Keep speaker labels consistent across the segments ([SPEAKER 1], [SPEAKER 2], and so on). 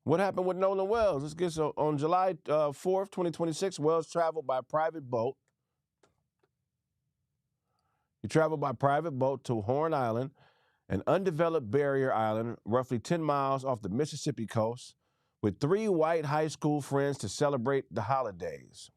[SPEAKER 1] What happened with Nolan Wells? Let's get so on July 4th, 2026, Wells traveled by private boat. He traveled by private boat to Horn Island, an undeveloped barrier island roughly 10 miles off the Mississippi coast, with 3 white high school friends to celebrate the holidays.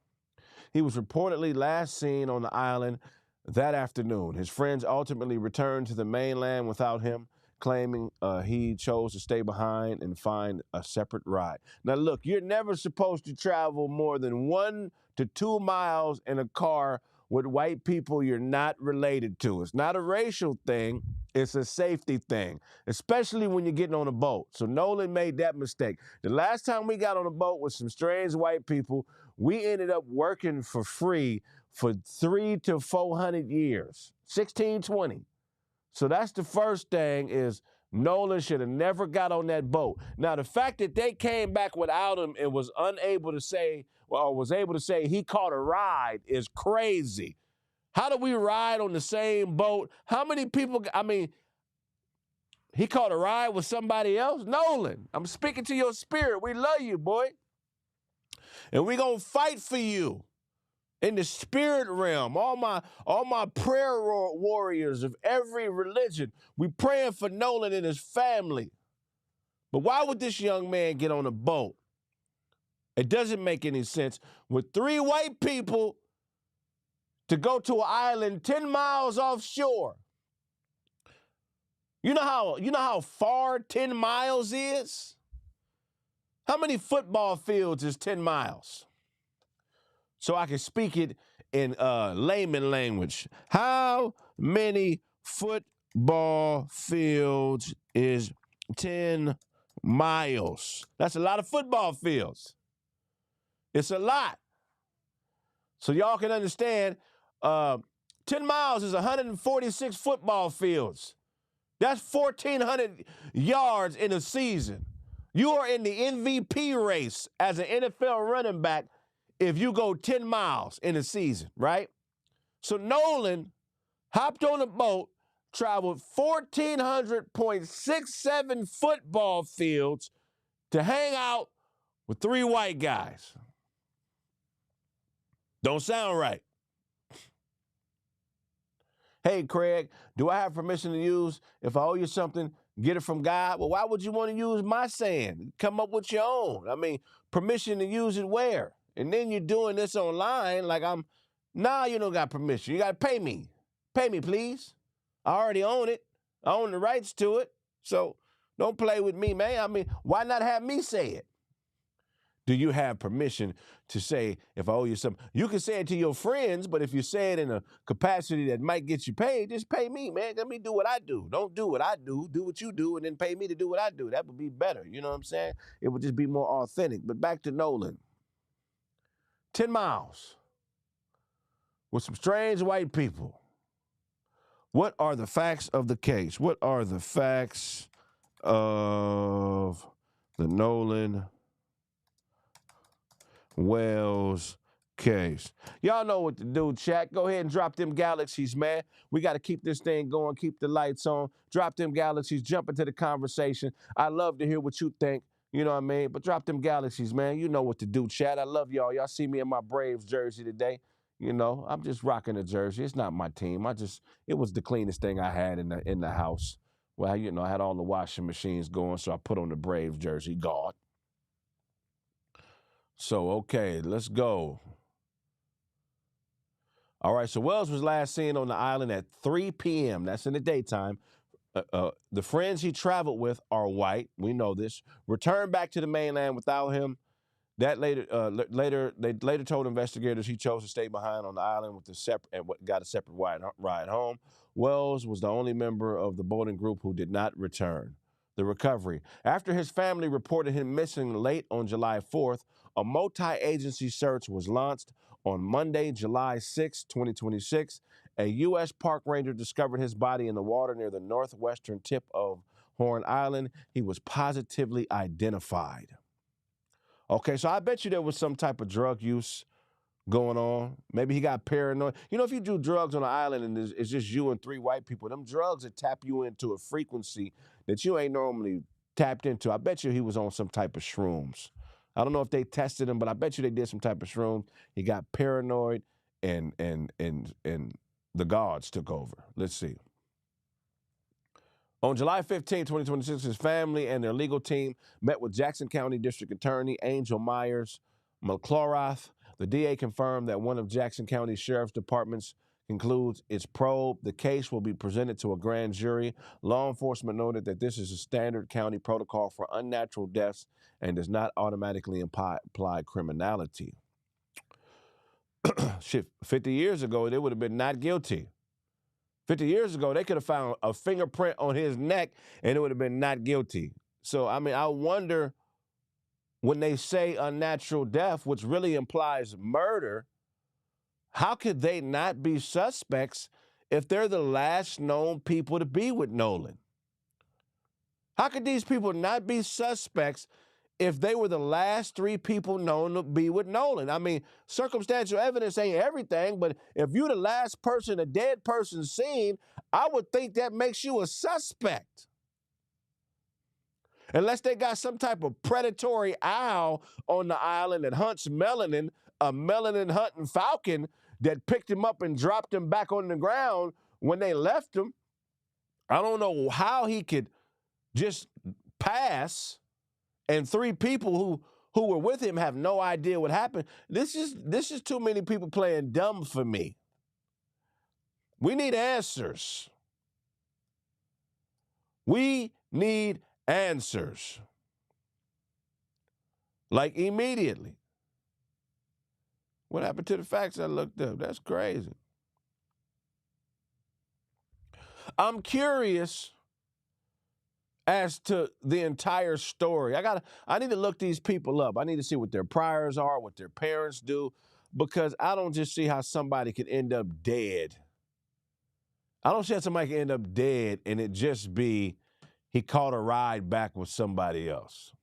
[SPEAKER 1] He was reportedly last seen on the island that afternoon. His friends ultimately returned to the mainland without him, claiming he chose to stay behind and find a separate ride. Now, look, you're never supposed to travel more than 1 to 2 miles in a car with white people you're not related to. It's not a racial thing. It's a safety thing, especially when you're getting on a boat. So Nolan made that mistake. The last time we got on a boat with some strange white people, we ended up working for free for 300 to 400 years, 1620. So that's the first thing is Nolan should have never got on that boat. Now, the fact that they came back without him and was unable to say, or was able to say he caught a ride is crazy. How do we ride on the same boat? How many people, he caught a ride with somebody else? Nolan, I'm speaking to your spirit. We love you, boy. And we're going to fight for you in the spirit realm. All my prayer warriors of every religion, we praying for Nolan and his family. But why would this young man get on a boat? It doesn't make any sense with 3 white people to go to an island 10 miles offshore. You know how far 10 miles is? How many football fields is 10 miles? So I can speak it in layman language. How many football fields is 10 miles? That's a lot of football fields. It's a lot. So y'all can understand, 10 miles is 146 football fields. That's 1,400 yards in a season. You are in the MVP race as an NFL running back if you go 10 miles in a season, right? So Nolan hopped on a boat, traveled 1,400.67 football fields to hang out with 3 white guys. Don't sound right. Hey, Craig, do I have permission to use, if I owe you something, get it from God? Well, why would you want to use my saying? Come up with your own. Permission to use it where? And then you're doing this online like you don't got permission. You got to pay me. Pay me, please. I already own it. I own the rights to it. So don't play with me, man. Why not have me say it? Do you have permission to say, if I owe you something? You can say it to your friends, but if you say it in a capacity that might get you paid, just pay me, man. Let me do what I do. Don't do what I do. Do what you do, and then pay me to do what I do. That would be better. You know what I'm saying? It would just be more authentic. But back to Nolan. 10 miles with some strange white people. What are the facts of the case? What are the facts of the Nolan Wells case? Y'all know what to do, chat. Go ahead and drop them galaxies, man. We got to keep this thing going, keep the lights on. Drop them galaxies, jump into the conversation. I love to hear what you think, you know what I mean? But drop them galaxies, man. You know what to do, chat. I love y'all. Y'all see me in my Braves jersey today. You know, I'm just rocking a jersey. It's not my team. It was the cleanest thing I had in the house. Well, I had all the washing machines going, so I put on the Braves jersey. God. So, okay, let's go. All right, so Wells was last seen on the island at 3 p.m. That's in the daytime. The friends he traveled with are white. We know this. Returned back to the mainland without him. They later told investigators he chose to stay behind on the island with got a separate ride home. Wells was the only member of the boating group who did not return. The recovery. After his family reported him missing late on July 4th, a multi-agency search was launched on Monday, July 6, 2026. A U.S. park ranger discovered his body in the water near the northwestern tip of Horn Island. He was positively identified. Okay, so I bet you there was some type of drug use going on. Maybe he got paranoid. You know, if you do drugs on an island and it's just you and 3 white people, them drugs that tap you into a frequency that you ain't normally tapped into. I bet you he was on some type of shrooms. I don't know if they tested him, but I bet you they did some type of shrooms. He got paranoid, and the guards took over. Let's see. On July 15, 2026, his family and their legal team met with Jackson County District Attorney Angel Myers McClorath. The DA confirmed that one of Jackson County Sheriff's Department's concludes its probe. The case will be presented to a grand jury. Law enforcement noted that this is a standard county protocol for unnatural deaths and does not automatically imply criminality. Shit, 50 years ago, they would have been not guilty. 50 years ago, they could have found a fingerprint on his neck and it would have been not guilty. So, I mean, I wonder, when they say unnatural death, which really implies murder, how could they not be suspects if they're the last known people to be with Nolan? How could these people not be suspects if they were the last 3 people known to be with Nolan? I mean, circumstantial evidence ain't everything, but if you're the last person a dead person seen, I would think that makes you a suspect. Unless they got some type of predatory owl on the island that hunts melanin, a melanin hunting falcon that picked him up and dropped him back on the ground when they left him. I don't know how he could just pass and 3 people who were with him have no idea what happened. This is too many people playing dumb for me. We need answers. We need answers. Like immediately. What happened to the facts I looked up? That's crazy. I'm curious as to the entire story. I need to look these people up. I need to see what their priors are, what their parents do, because I don't just see how somebody could end up dead. I don't see how somebody can end up dead and it just be he caught a ride back with somebody else.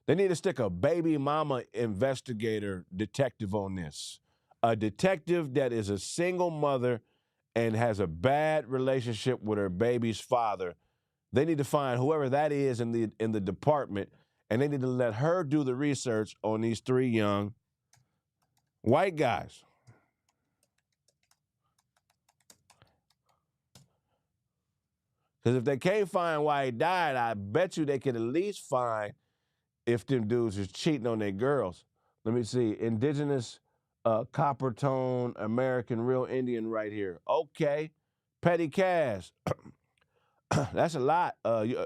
[SPEAKER 1] They need to stick a baby mama investigator detective on this. A detective that is a single mother and has a bad relationship with her baby's father. They need to find whoever that is in the department, and they need to let her do the research on these 3 young white guys. Because if they can't find why he died, I bet you they could at least find if them dudes is cheating on their girls. Let me see. Indigenous copper tone American real Indian right here. Okay. Petty cash. That's a lot.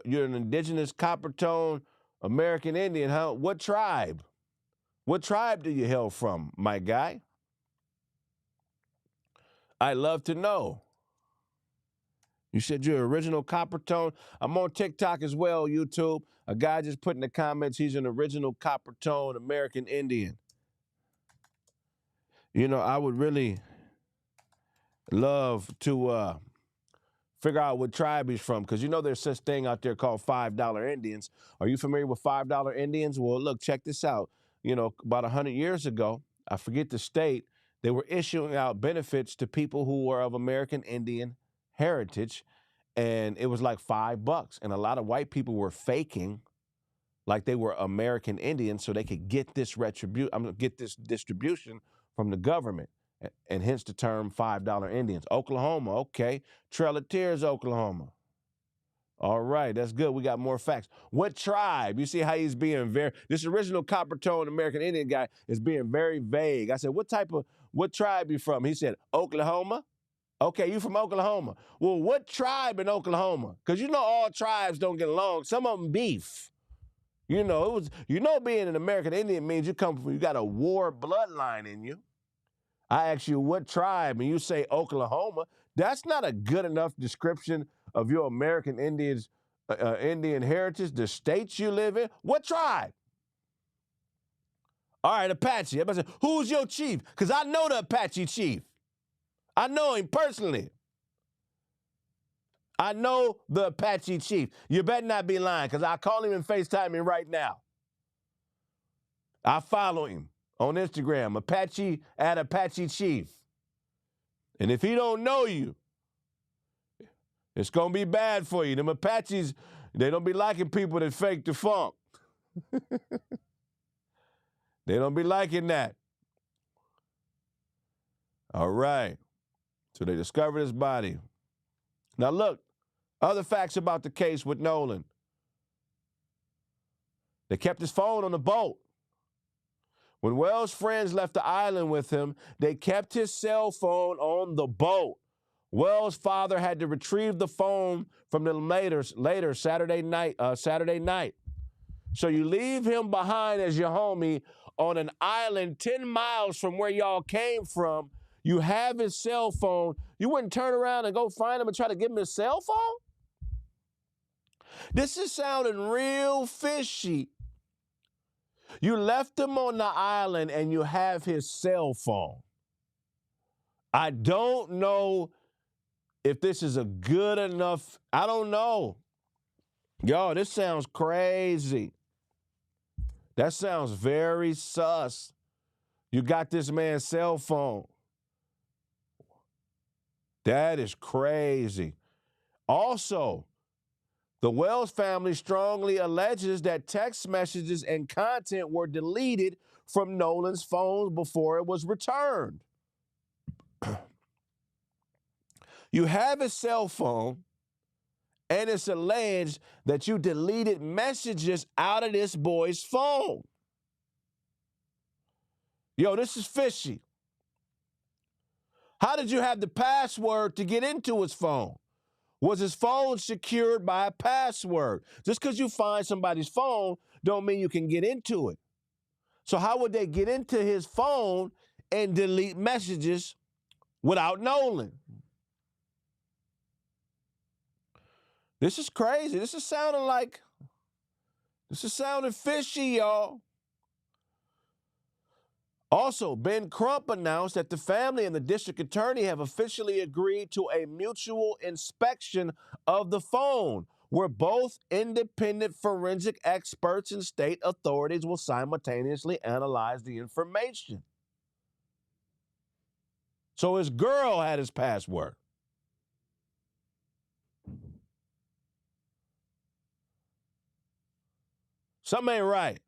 [SPEAKER 1] You're an indigenous copper tone American Indian, huh? What tribe? What tribe do you hail from, my guy? I'd love to know. You said you're original copper tone. I'm on TikTok as well, YouTube. A guy just put in the comments he's an original copper tone American Indian. You know, I would really love to figure out what tribe he's from, because you know there's such thing out there called $5 Indians. Are you familiar with $5 Indians? Well, look, check this out. You know, about 100 years ago, I forget the state, they were issuing out benefits to people who were of American Indian heritage, and it was like $5. And a lot of white people were faking like they were American Indians so they could get this distribution from the government, and hence the term $5 Indians. Oklahoma, okay. Trail of Tears, Oklahoma. All right, that's good. We got more facts. What tribe? You see how he's being this original copper tone American Indian guy is being very vague. I said, what tribe you from? He said, Oklahoma. Okay, you from Oklahoma. Well, what tribe in Oklahoma? Because you know all tribes don't get along. Some of them beef. You know, being an American Indian means you got a war bloodline in you. I ask you what tribe, and you say Oklahoma. That's not a good enough description of your American Indian heritage, the states you live in. What tribe? All right, Apache. Everybody say, who's your chief? Because I know the Apache chief. I know him personally. I know the Apache chief. You better not be lying, because I'll call him and FaceTime him right now. I follow him on Instagram, Apache Chief. And if he don't know you, it's going to be bad for you. Them Apaches, They don't be liking people that fake the funk. They don't be liking that. All right. So they discovered his body. Now look, other facts about the case with Nolan. They kept his phone on the boat. When Wells' friends left the island with him, they kept his cell phone on the boat. Wells' father had to retrieve the phone from them later Saturday night. So you leave him behind as your homie on an island 10 miles from where y'all came from. You have his cell phone. You wouldn't turn around and go find him and try to give him his cell phone? This is sounding real fishy. You left him on the island and you have his cell phone. I don't know if this is a good enough, I don't know. Yo, this sounds crazy. That sounds very sus. You got this man's cell phone. That is crazy. Also, the Wells family strongly alleges that text messages and content were deleted from Nolan's phone before it was returned. You have his cell phone, and it's alleged that you deleted messages out of this boy's phone. Yo, this is fishy. How did you have the password to get into his phone? Was his phone secured by a password? Just because you find somebody's phone don't mean you can get into it. So how would they get into his phone and delete messages without Nolan? This is crazy. This is sounding fishy, y'all. Also, Ben Crump announced that the family and the district attorney have officially agreed to a mutual inspection of the phone, where both independent forensic experts and state authorities will simultaneously analyze the information. So his girl had his password. Something ain't right.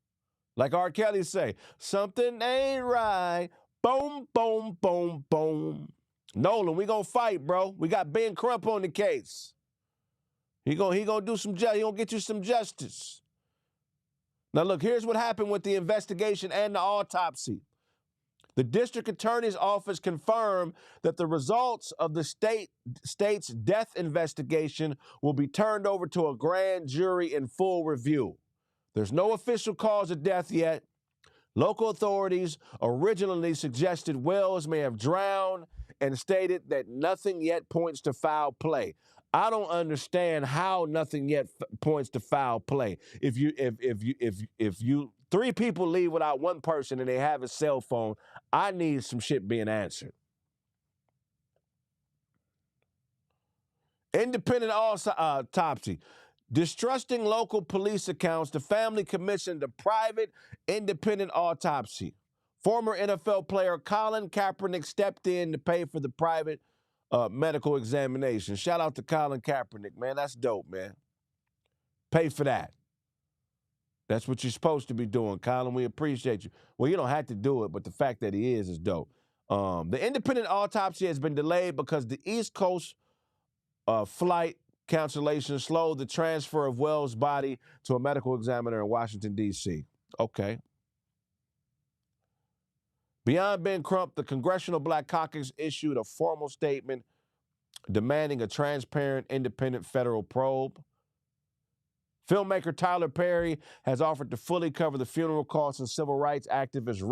[SPEAKER 1] Like R. Kelly say, something ain't right. Boom, boom, boom, boom. Nolan, we gonna fight, bro. We got Ben Crump on the case. He gonna do some he gonna get you some justice. Now look, here's what happened with the investigation and the autopsy. The district attorney's office confirmed that the results of the state's death investigation will be turned over to a grand jury in full review. There's no official cause of death yet. Local authorities originally suggested Wells may have drowned and stated that nothing yet points to foul play. I don't understand how nothing yet points to foul play. If you three people leave without one person and they have a cell phone, I need some shit being answered. Independent autopsy. Distrusting local police accounts, the family commissioned a private, independent autopsy. Former NFL player Colin Kaepernick stepped in to pay for the private medical examination. Shout out to Colin Kaepernick, man. That's dope, man. Pay for that. That's what you're supposed to be doing, Colin. We appreciate you. Well, you don't have to do it, but the fact that he is dope. The independent autopsy has been delayed because the East Coast flight cancellation slowed the transfer of Wells' body to a medical examiner in Washington, D.C. Okay. Beyond Ben Crump, the Congressional Black Caucus issued a formal statement demanding a transparent, independent federal probe. Filmmaker Tyler Perry has offered to fully cover the funeral costs, and civil rights activist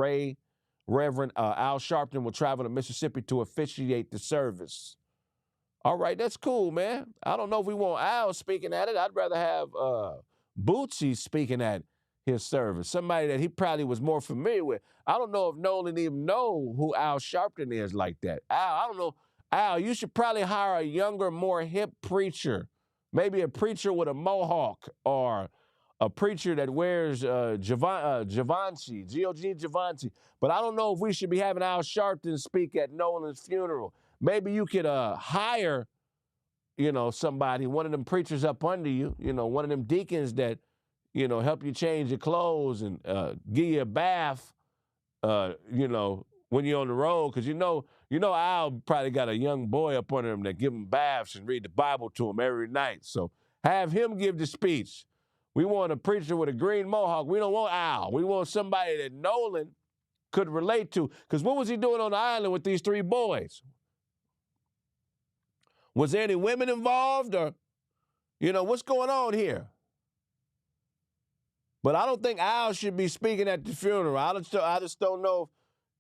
[SPEAKER 1] Reverend Al Sharpton will travel to Mississippi to officiate the service. All right, that's cool, man. I don't know if we want Al speaking at it. I'd rather have Bootsy speaking at his service, somebody that he probably was more familiar with. I don't know if Nolan even know who Al Sharpton is like that. Al, I don't know. Al, you should probably hire a younger, more hip preacher, maybe a preacher with a mohawk or a preacher that wears Givenchy, G.O.G. Givenchy. But I don't know if we should be having Al Sharpton speak at Nolan's funeral. Maybe you could hire somebody, one of them preachers up under you, one of them deacons that, help you change your clothes and give you a bath, when you're on the road, because Al probably got a young boy up under him that give him baths and read the Bible to him every night. So have him give the speech. We want a preacher with a green mohawk. We don't want Al. We want somebody that Nolan could relate to. Because what was he doing on the island with these 3 boys? Was there any women involved, or, what's going on here? But I don't think Al should be speaking at the funeral. I just don't know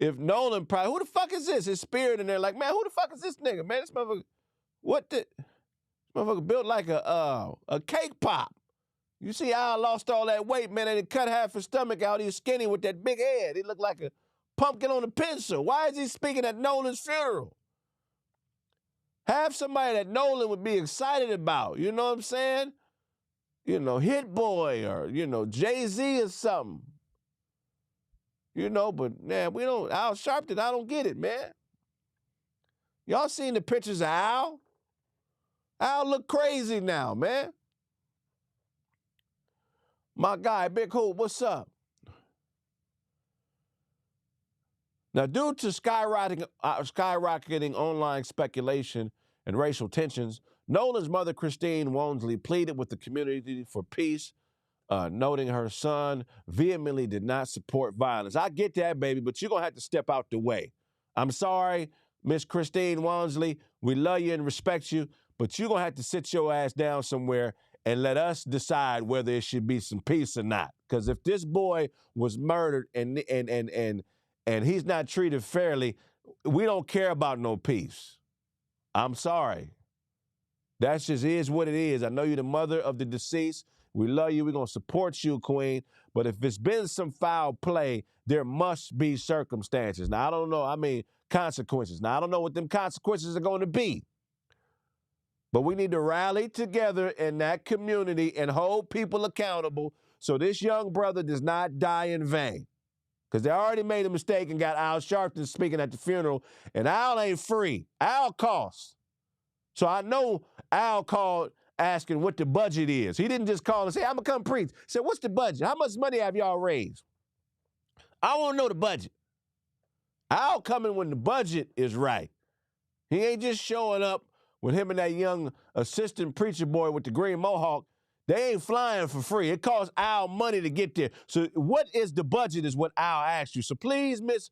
[SPEAKER 1] if Nolan probably, who the fuck is this? His spirit in there, like, man, who the fuck is this nigga, man? This motherfucker built like a cake pop. You see Al lost all that weight, man, and he cut half his stomach out. He was skinny with that big head. He looked like a pumpkin on a pencil. Why is he speaking at Nolan's funeral? Have somebody that Nolan would be excited about. You know what I'm saying? Hit Boy or, Jay-Z or something. But, man, Al Sharpton, I don't get it, man. Y'all seen the pictures of Al? Al look crazy now, man. My guy, Big Hoop, what's up? Now, due to skyrocketing online speculation and racial tensions, Nolan's mother, Christine Walmsley, pleaded with the community for peace, noting her son vehemently did not support violence. I get that, baby, but you're going to have to step out the way. I'm sorry, Miss Christine Walmsley. We love you and respect you, but you're going to have to sit your ass down somewhere and let us decide whether it should be some peace or not. Because if this boy was murdered and he's not treated fairly, we don't care about no peace. I'm sorry. That just is what it is. I know you're the mother of the deceased. We love you. We're going to support you, Queen. But if it's been some foul play, there must be circumstances. Now, I don't know. Consequences. Now, I don't know what them consequences are going to be. But we need to rally together in that community and hold people accountable so this young brother does not die in vain. Because they already made a mistake and got Al Sharpton speaking at the funeral, and Al ain't free. Al costs. So I know Al called asking what the budget is. He didn't just call and say, I'm going to come preach. He said, what's the budget? How much money have y'all raised? I want to know the budget. Al coming when the budget is right. He ain't just showing up with him and that young assistant preacher boy with the green mohawk. They ain't flying for free. It costs Al money to get there. So what is the budget is what Al asked you. So please, Miss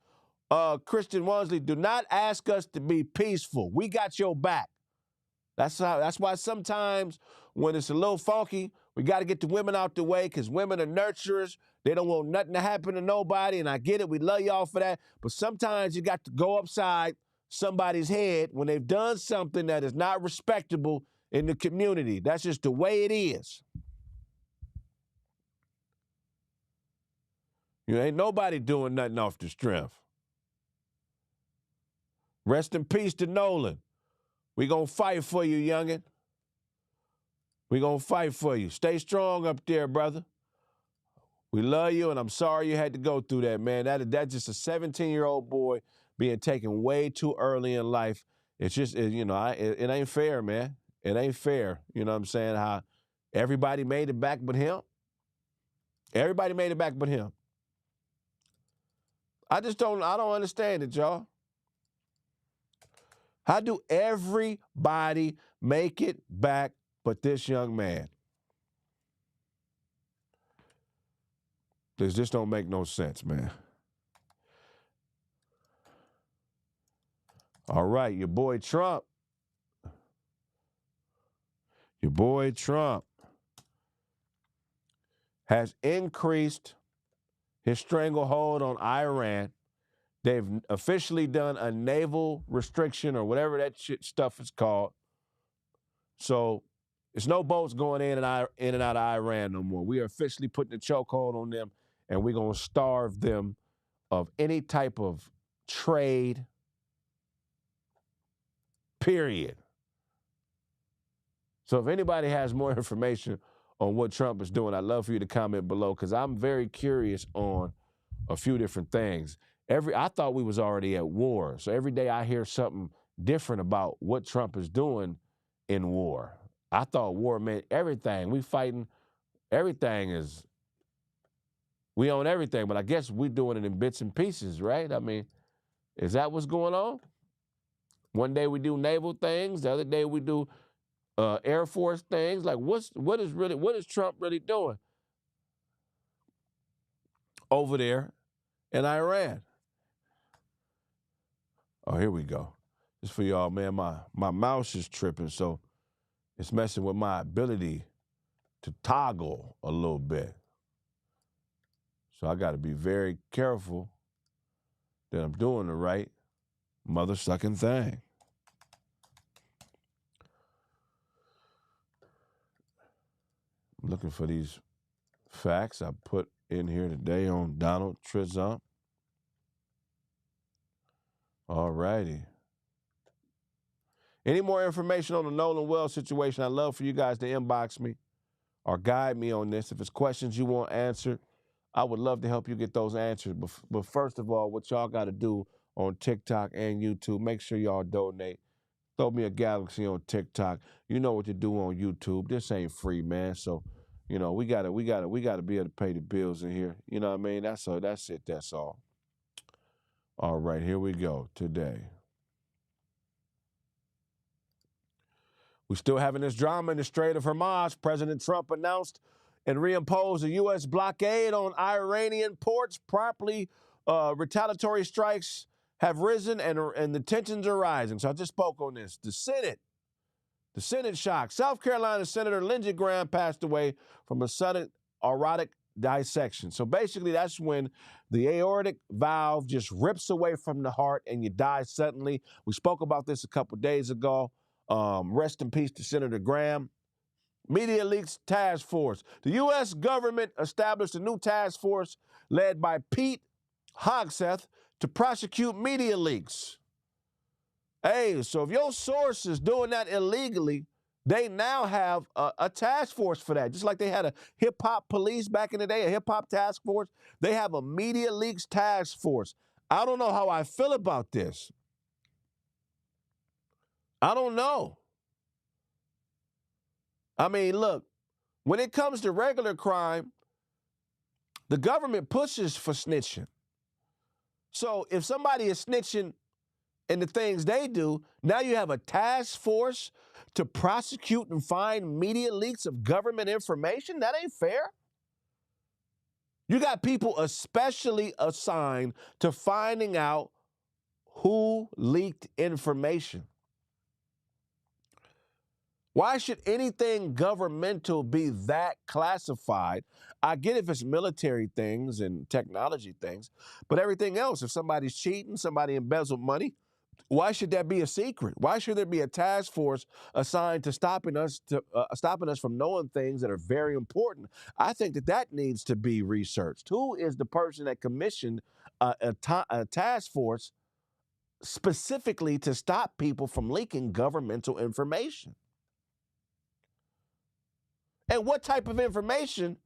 [SPEAKER 1] Christian Walmsley, do not ask us to be peaceful. We got your back. That's why sometimes when it's a little funky, we got to get the women out the way because women are nurturers. They don't want nothing to happen to nobody, and I get it. We love y'all for that. But sometimes you got to go upside somebody's head when they've done something that is not respectable in the community. That's just the way it is. Ain't nobody doing nothing off the strength. Rest in peace to Nolan. We gonna fight for you, youngin'. We gonna fight for you. Stay strong up there, brother. We love you, and I'm sorry you had to go through that, man. That's just a 17-year-old boy being taken way too early in life. It's just, it ain't fair, man. It ain't fair. You know what I'm saying? How everybody made it back but him. Everybody made it back but him. I don't understand it, y'all. How do everybody make it back but this young man? This just don't make no sense, man. All right, your boy Trump has increased his stranglehold on Iran. They've officially done a naval restriction or whatever that stuff is called. So there's no boats going in and out of Iran no more. We are officially putting a chokehold on them, and we're going to starve them of any type of trade, period. So if anybody has more information on what Trump is doing, I'd love for you to comment below because I'm very curious on a few different things. I thought we was already at war. So every day I hear something different about what Trump is doing in war. I thought war meant everything. We fighting, everything is, we own everything, but I guess we're doing it in bits and pieces, right? I mean, is that what's going on? One day we do naval things, the other day we do Air Force things. Like, what is Trump really doing over there in Iran? Oh, here we go. Just for y'all, man, my mouse is tripping, so it's messing with my ability to toggle a little bit. So I got to be very careful that I'm doing the right mother-sucking thing. I'm looking for these facts I put in here today on Donald Trump. All righty. Any more information on the Nolan Wells situation, I'd love for you guys to inbox me or guide me on this. If it's questions you want answered, I would love to help you get those answered. But first of all, what y'all got to do on TikTok and YouTube, make sure y'all donate. Throw me a galaxy on TikTok. You know what to do on YouTube. This ain't free, man. So, you know, we gotta be able to pay the bills in here. You know what I mean? That's all. That's it. That's all. All right, here we go today. We're still having this drama in the Strait of Hormuz. President Trump announced and reimposed a U.S. blockade on Iranian ports. Promptly, retaliatory strikes have risen and the tensions are rising. So I just spoke on this. The Senate shocked. South Carolina Senator Lindsey Graham passed away from a sudden aortic dissection. So basically, that's when the aortic valve just rips away from the heart and you die suddenly. We spoke about this a couple days ago. Rest in peace to Senator Graham. Media Leaks Task Force. The U.S. government established a new task force led by Pete Hegseth to prosecute media leaks. Hey, so if your source is doing that illegally, they now have a task force for that. Just like they had a hip-hop police back in the day, a hip-hop task force, they have a media leaks task force. I don't know how I feel about this. I don't know. I mean, look, when it comes to regular crime, the government pushes for snitching. So if somebody is snitching in the things they do, now you have a task force to prosecute and find media leaks of government information? That ain't fair. You got people especially assigned to finding out who leaked information. Why should anything governmental be that classified? I get if it's military things and technology things, but everything else, if somebody's cheating, somebody embezzled money, why should that be a secret? Why should there be a task force assigned to stopping us from knowing things that are very important? I think that needs to be researched. Who is the person that commissioned a task force specifically to stop people from leaking governmental information? And what type of information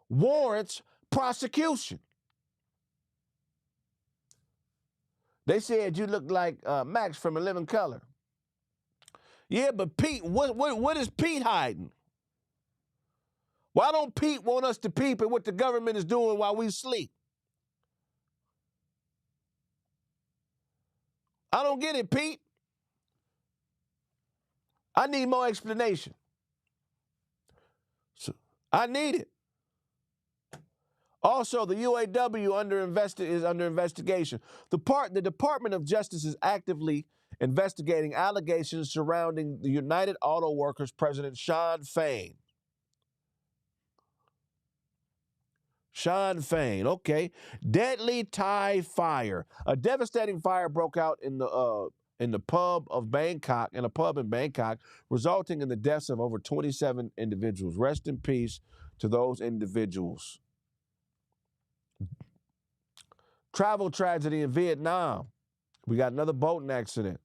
[SPEAKER 1] warrants prosecution? They said you look like Max from A Living Color. Yeah, but Pete, what is Pete hiding? Why don't Pete want us to peep at what the government is doing while we sleep? I don't get it, Pete. I need more explanation. So, I need it. Also, the UAW is under investigation. The Department of Justice is actively investigating allegations surrounding the United Auto Workers president, Shawn Fain. Shawn Fain, okay. Deadly Thai fire. A devastating fire broke out in the pub in Bangkok, resulting in the deaths of over 27 individuals. Rest in peace to those individuals. Travel tragedy in Vietnam. We got another boating accident.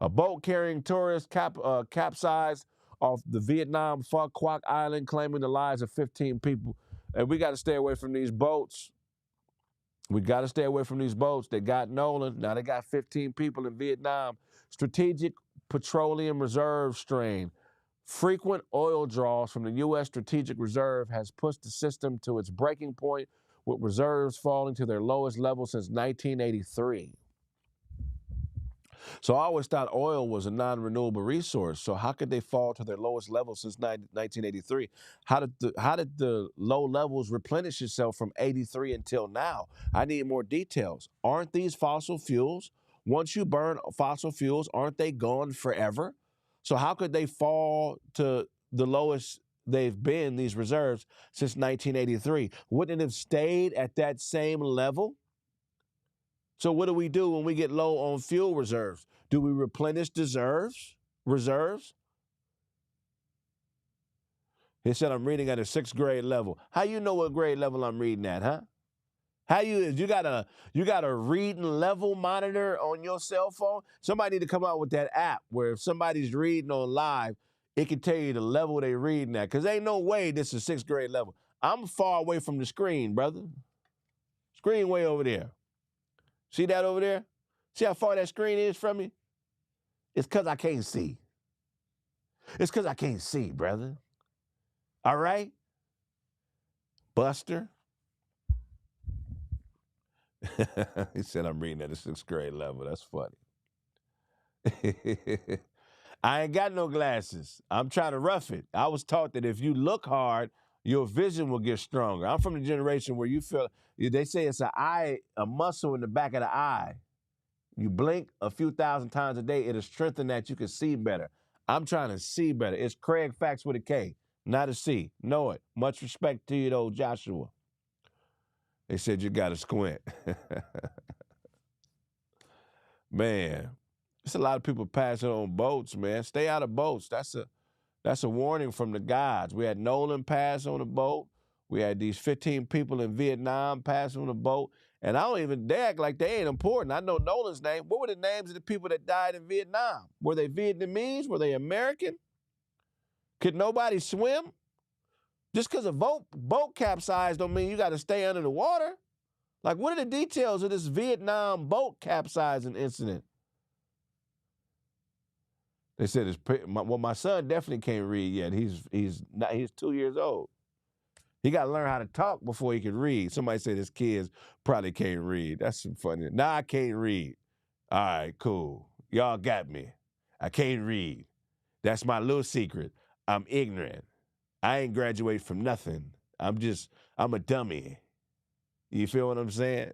[SPEAKER 1] A boat carrying tourists capsized off the Vietnam Phu Quoc Island, claiming the lives of 15 people. And we got to stay away from these boats. We got to stay away from these boats. They got Nolan. Now they got 15 people in Vietnam. Strategic petroleum reserve strain. Frequent oil draws from the U.S. Strategic Reserve has pushed the system to its breaking point, with reserves falling to their lowest level since 1983. So I always thought oil was a non-renewable resource. So how could they fall to their lowest level since 1983? How did the low levels replenish itself from 83 until now? I need more details. Aren't these fossil fuels? Once you burn fossil fuels, aren't they gone forever? So how could they fall to the lowest they've been, these reserves, since 1983? Wouldn't it have stayed at that same level? So what do we do when we get low on fuel reserves? Do we replenish reserves? He said, I'm reading at a 6th grade level. How you know what grade level I'm reading at, huh? How you got a reading level monitor on your cell phone? Somebody need to come out with that app where if somebody's reading on live, it can tell you the level they reading at. Because ain't no way this is 6th grade level. I'm far away from the screen, brother. Screen way over there. See that over there? See how far that screen is from me? It's because I can't see. It's because I can't see, brother. All right? Buster. He said I'm reading at a 6th grade level. That's funny. I ain't got no glasses. I'm trying to rough it. I was taught that if you look hard, your vision will get stronger. I'm from the generation where you feel, they say it's a muscle in the back of the eye. You blink a few thousand times a day, it'll strengthen that you can see better. I'm trying to see better. It's Kraig Facts with a K, not a C. Know it. Much respect to you, though, Joshua. They said you got to squint. Man, there's a lot of people passing on boats, man. Stay out of boats. That's a warning from the gods. We had Nolan pass on a boat. We had these 15 people in Vietnam pass on a boat. And they act like they ain't important. I know Nolan's name. What were the names of the people that died in Vietnam? Were they Vietnamese? Were they American? Could nobody swim? Just because a boat capsized don't mean you got to stay under the water. Like, what are the details of this Vietnam boat capsizing incident? They said my son definitely can't read yet. He's 2 years old. He got to learn how to talk before he can read. Somebody said his kids probably can't read. That's some funny. Nah, I can't read. All right, cool. Y'all got me. I can't read. That's my little secret. I'm ignorant. I ain't graduate from nothing. I'm a dummy. You feel what I'm saying?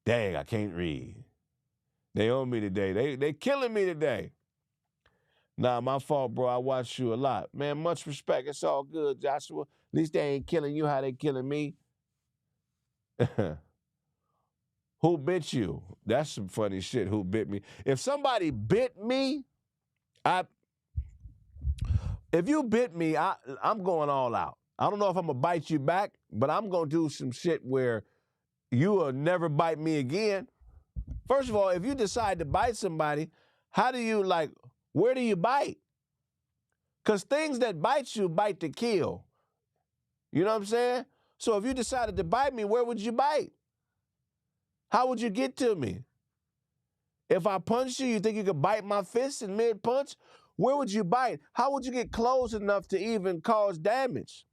[SPEAKER 1] Dang, I can't read. They own me today. They killing me today. Nah, my fault, bro. I watch you a lot. Man, much respect. It's all good, Joshua. At least they ain't killing you how they killing me. Who bit you? That's some funny shit. Who bit me? If somebody bit me, if you bit me, I'm going all out. I don't know if I'm going to bite you back, but I'm going to do some shit where you will never bite me again. First of all, if you decide to bite somebody, where do you bite? Because things that bite you bite to kill. You know what I'm saying? So if you decided to bite me, where would you bite? How would you get to me? If I punched you, you think you could bite my fist in mid-punch? Where would you bite? How would you get close enough to even cause damage?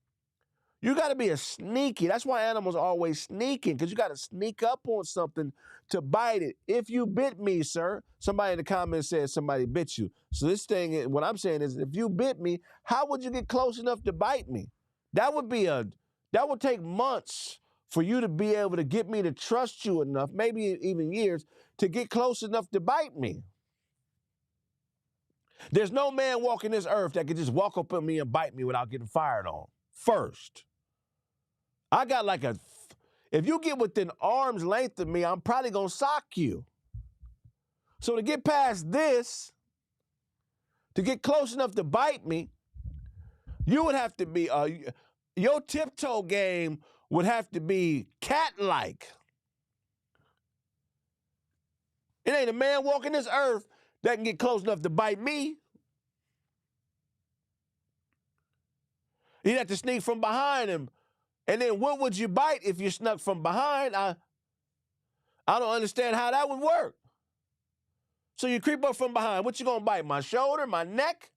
[SPEAKER 1] You got to be a sneaky. That's why animals are always sneaking, because you got to sneak up on something to bite it. If you bit me, sir, somebody in the comments said somebody bit you. So what I'm saying is, if you bit me, how would you get close enough to bite me? That would take months for you to be able to get me to trust you enough, maybe even years, to get close enough to bite me. There's no man walking this earth that could just walk up on me and bite me without getting fired on. First, I got if you get within arm's length of me, I'm probably going to sock you. So to get past this, to get close enough to bite me, you would have to be, your tiptoe game would have to be cat-like. It ain't a man walking this earth that can get close enough to bite me. You'd have to sneak from behind him. And then what would you bite if you snuck from behind? I don't understand how that would work. So you creep up from behind. What you gonna bite? My shoulder, my neck?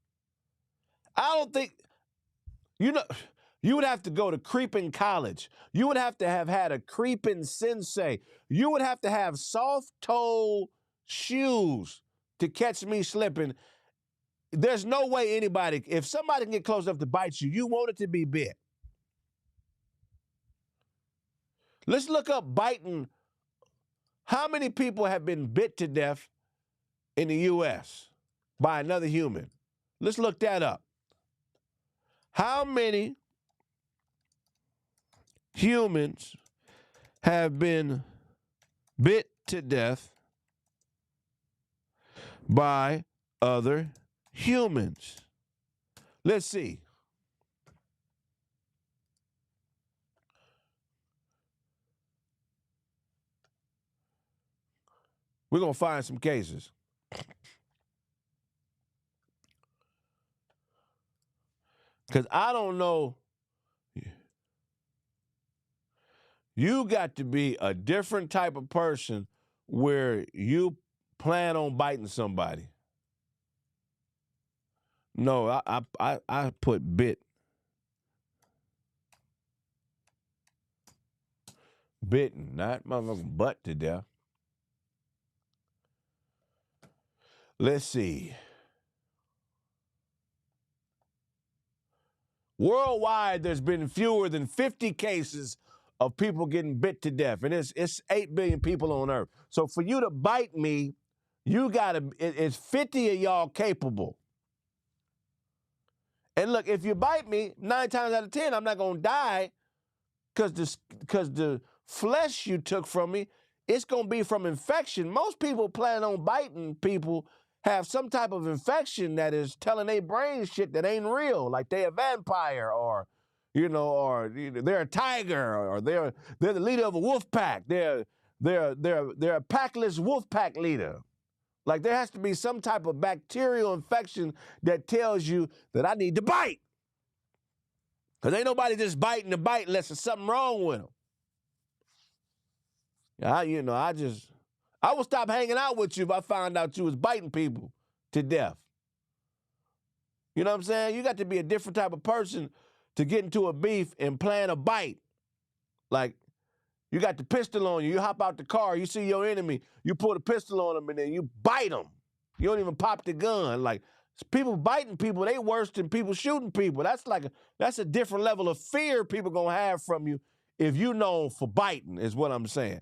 [SPEAKER 1] I don't think, you know, you would have to go to creeping college. You would have to have had a creeping sensei. You would have to have soft-toe shoes to catch me slipping. There's no way anybody, if somebody can get close enough to bite you, you want it to be bit. Let's look up biting. How many people have been bit to death in the U.S. by another human? Let's look that up. How many humans have been bit to death by other humans? Let's see. We're going to find some cases. Because I don't know. You got to be a different type of person where you plan on biting somebody. No, I put bit. Bitten, not motherfucking butt to death. Let's see. Worldwide, there's been fewer than 50 cases of people getting bit to death, and it's 8 billion people on Earth. So for you to bite me, you gotta. It's 50 of y'all capable. And look, if you bite me, 9 times out of 10, I'm not gonna die, because the flesh you took from me, it's gonna be from infection. Most people plan on biting people have some type of infection that is telling their brain shit that ain't real, like they a vampire, or they're a tiger, or they're the leader of a wolf pack. They're a packless wolf pack leader. Like there has to be some type of bacterial infection that tells you that I need to bite. Because ain't nobody just biting to bite unless there's something wrong with them. I would stop hanging out with you if I found out you was biting people to death. You know what I'm saying? You got to be a different type of person to get into a beef and plan a bite. Like, you got the pistol on you, you hop out the car, you see your enemy, you pull the pistol on them, and then you bite them. You don't even pop the gun. Like, people biting people, they worse than people shooting people. That's a different level of fear people gonna have from you if you known for biting, is what I'm saying.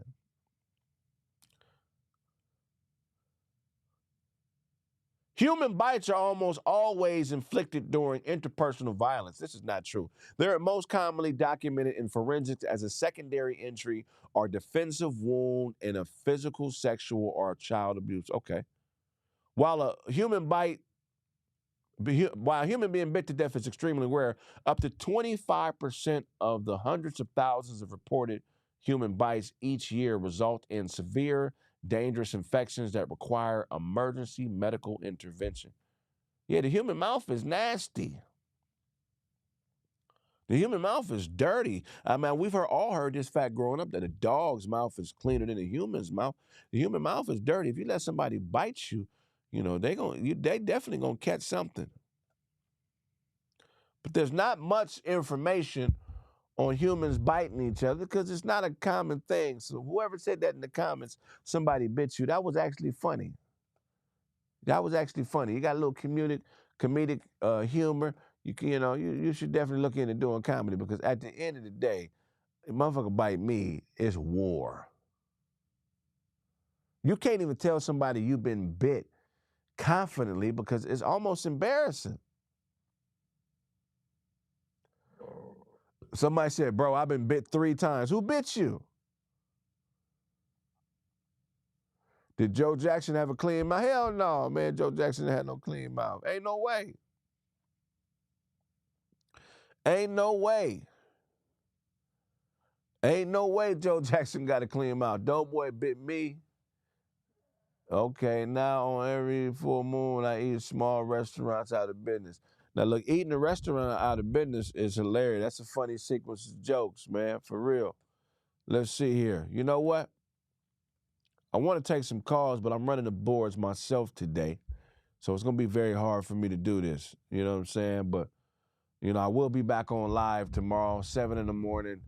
[SPEAKER 1] Human bites are almost always inflicted during interpersonal violence. This is not true. They're most commonly documented in forensics as a secondary injury or defensive wound in a physical, sexual, or child abuse. Okay. While a human being bit to death is extremely rare, up to 25% of the hundreds of thousands of reported human bites each year result in severe, dangerous infections that require emergency medical intervention. Yeah, the human mouth is nasty. The human mouth is dirty. I mean, we've all heard this fact growing up that a dog's mouth is cleaner than a human's mouth. The human mouth is dirty. If you let somebody bite you, they definitely gonna catch something. But there's not much information on humans biting each other because it's not a common thing. So whoever said that in the comments, somebody bit you, that was actually funny. That was actually funny. You got a little comedic humor. You should definitely look into doing comedy, because at the end of the day, a motherfucker bite me, it's war. You can't even tell somebody you've been bit confidently because it's almost embarrassing. Somebody said, bro, I've been bit 3 times. Who bit you? Did Joe Jackson have a clean mouth? Hell no, man. Joe Jackson had no clean mouth. Ain't no way. Ain't no way. Ain't no way Joe Jackson got a clean mouth. Doughboy bit me. Okay, now on every full moon, I eat small restaurants out of business. Now, look, eating a restaurant out of business is hilarious. That's a funny sequence of jokes, man, for real. Let's see here. You know what? I want to take some calls, but I'm running the boards myself today. So it's going to be very hard for me to do this. You know what I'm saying? But, I will be back on live tomorrow, 7 in the morning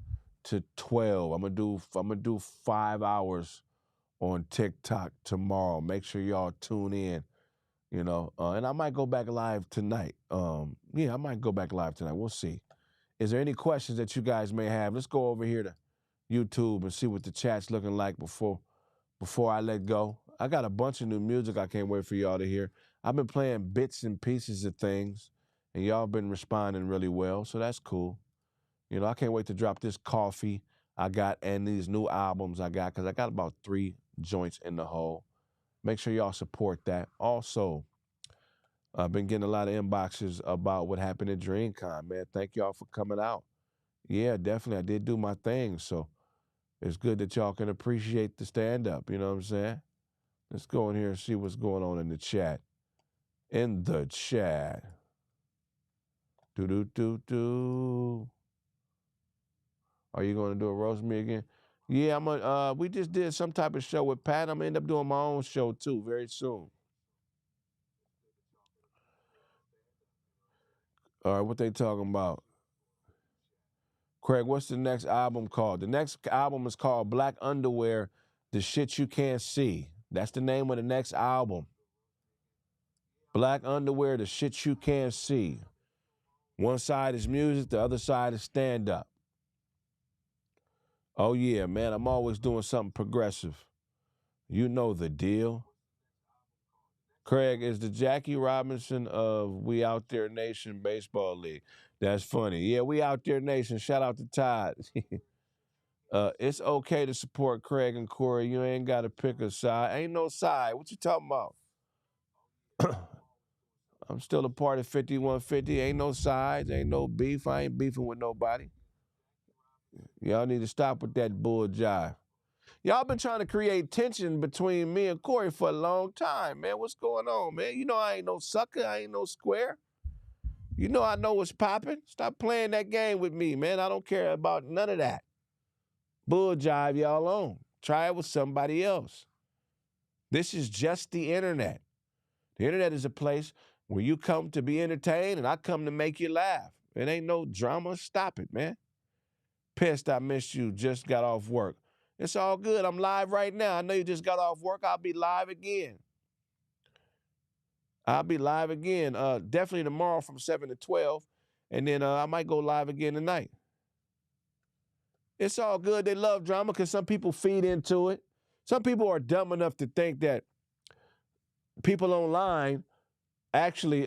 [SPEAKER 1] to 12. I'm gonna do 5 hours on TikTok tomorrow. Make sure y'all tune in. And I might go back live tonight. Yeah, I might go back live tonight. We'll see. Is there any questions that you guys may have? Let's go over here to YouTube and see what the chat's looking like before I let go. I got a bunch of new music I can't wait for y'all to hear. I've been playing bits and pieces of things, and y'all been responding really well, so that's cool. I can't wait to drop this coffee I got and these new albums I got, because I got about 3 joints in the hole. Make sure y'all support that. Also, I've been getting a lot of inboxes about what happened at DreamCon, man. Thank y'all for coming out. Yeah, definitely. I did do my thing, so it's good that y'all can appreciate the stand-up, you know what I'm saying? Let's go in here and see what's going on in the chat. In the chat. Do. Are you going to do a roast me again? Yeah, we just did some type of show with Pat. I'm going to end up doing my own show, too, very soon. All right, what they talking about? Craig, what's the next album called? The next album is called Black Underwear, The Shit You Can't See. That's the name of the next album. Black Underwear, The Shit You Can't See. One side is music, the other side is stand-up. Oh, yeah, man, I'm always doing something progressive. You know the deal. Craig is the Jackie Robinson of We Out There Nation Baseball League. That's funny. Yeah, We Out There Nation. Shout out to Todd. It's okay to support Craig and Corey. You ain't got to pick a side. Ain't no side. What you talking about? I'm still a part of 5150. Ain't no sides. Ain't no beef. I ain't beefing with nobody. Y'all need to stop with that bull jive. Y'all been trying to create tension between me and Corey for a long time, man. What's going on, man? You know I ain't no sucker. I ain't no square. You know I know what's popping. Stop playing that game with me, man. I don't care about none of that. Bull jive y'all on. Try it with somebody else. This is just the internet. The internet is a place where you come to be entertained and I come to make you laugh. It ain't no drama. Stop it, man. Pissed I missed you. Just got off work. It's all good. I'm live right now. I know you just got off work. I'll be live again. Definitely tomorrow from 7 to 12. And then I might go live again tonight. It's all good. They love drama because some people feed into it. Some people are dumb enough to think that people online actually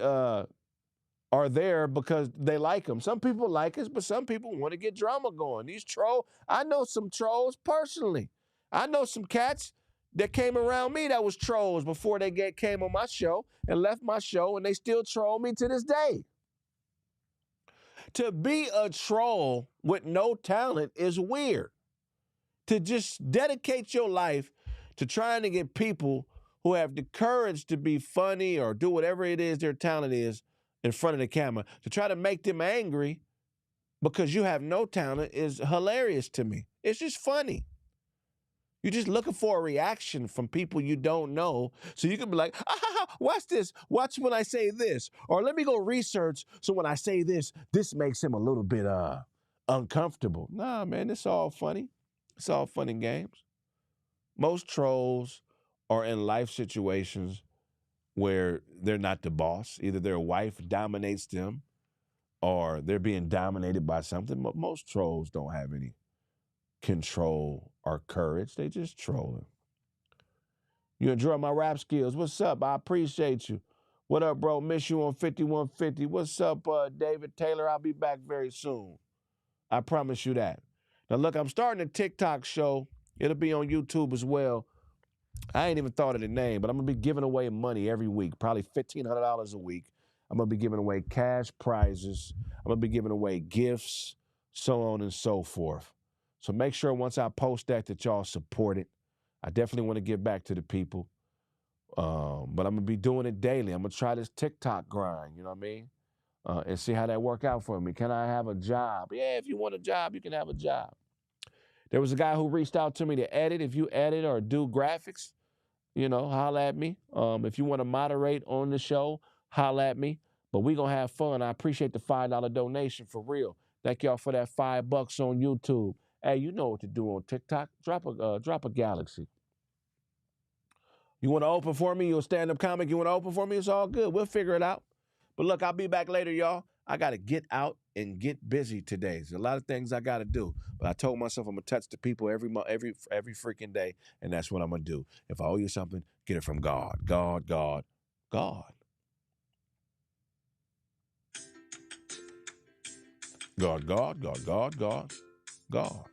[SPEAKER 1] are there because they like them. Some people like us, but some people want to get drama going. These trolls, I know some trolls personally. I know some cats that came around me that was trolls before they came on my show and left my show, and they still troll me to this day. To be a troll with no talent is weird. To just dedicate your life to trying to get people who have the courage to be funny or do whatever it is their talent is in front of the camera, to try to make them angry because you have no talent is hilarious to me. It's just funny. You're just looking for a reaction from people you don't know. So you can be like, watch this. Watch when I say this. Or let me go research. So when I say this, this makes him a little bit uncomfortable. Nah, man, it's all funny. It's all fun and games. Most trolls are in life situations where they're not the boss. Either their wife dominates them or they're being dominated by something. But most trolls don't have any control or courage. They just trolling. You enjoy my rap skills. What's up? I appreciate you. What up, bro? Miss you on 5150. What's up, David Taylor? I'll be back very soon. I promise you that. Now, look, I'm starting a TikTok show. It'll be on YouTube as well. I ain't even thought of the name, but I'm going to be giving away money every week, probably $1,500 a week. I'm going to be giving away cash prizes. I'm going to be giving away gifts, so on and so forth. So make sure once I post that y'all support it. I definitely want to give back to the people. But I'm going to be doing it daily. I'm going to try this TikTok grind, you know what I mean? And see how that work out for me. Can I have a job? Yeah, if you want a job, you can have a job. There was a guy who reached out to me to edit. If you edit or do graphics, holla at me. If you want to moderate on the show, holla at me. But we going to have fun. I appreciate the $5 donation for real. Thank y'all for that $5 on YouTube. Hey, you know what to do on TikTok. Drop a galaxy. You want to open for me? You a stand-up comic? You want to open for me? It's all good. We'll figure it out. But look, I'll be back later, y'all. I got to get out and get busy today. There's a lot of things I got to do. But I told myself I'm going to touch the people every freaking day, and that's what I'm going to do. If I owe you something, get it from God. God, God, God. God, God, God, God, God, God.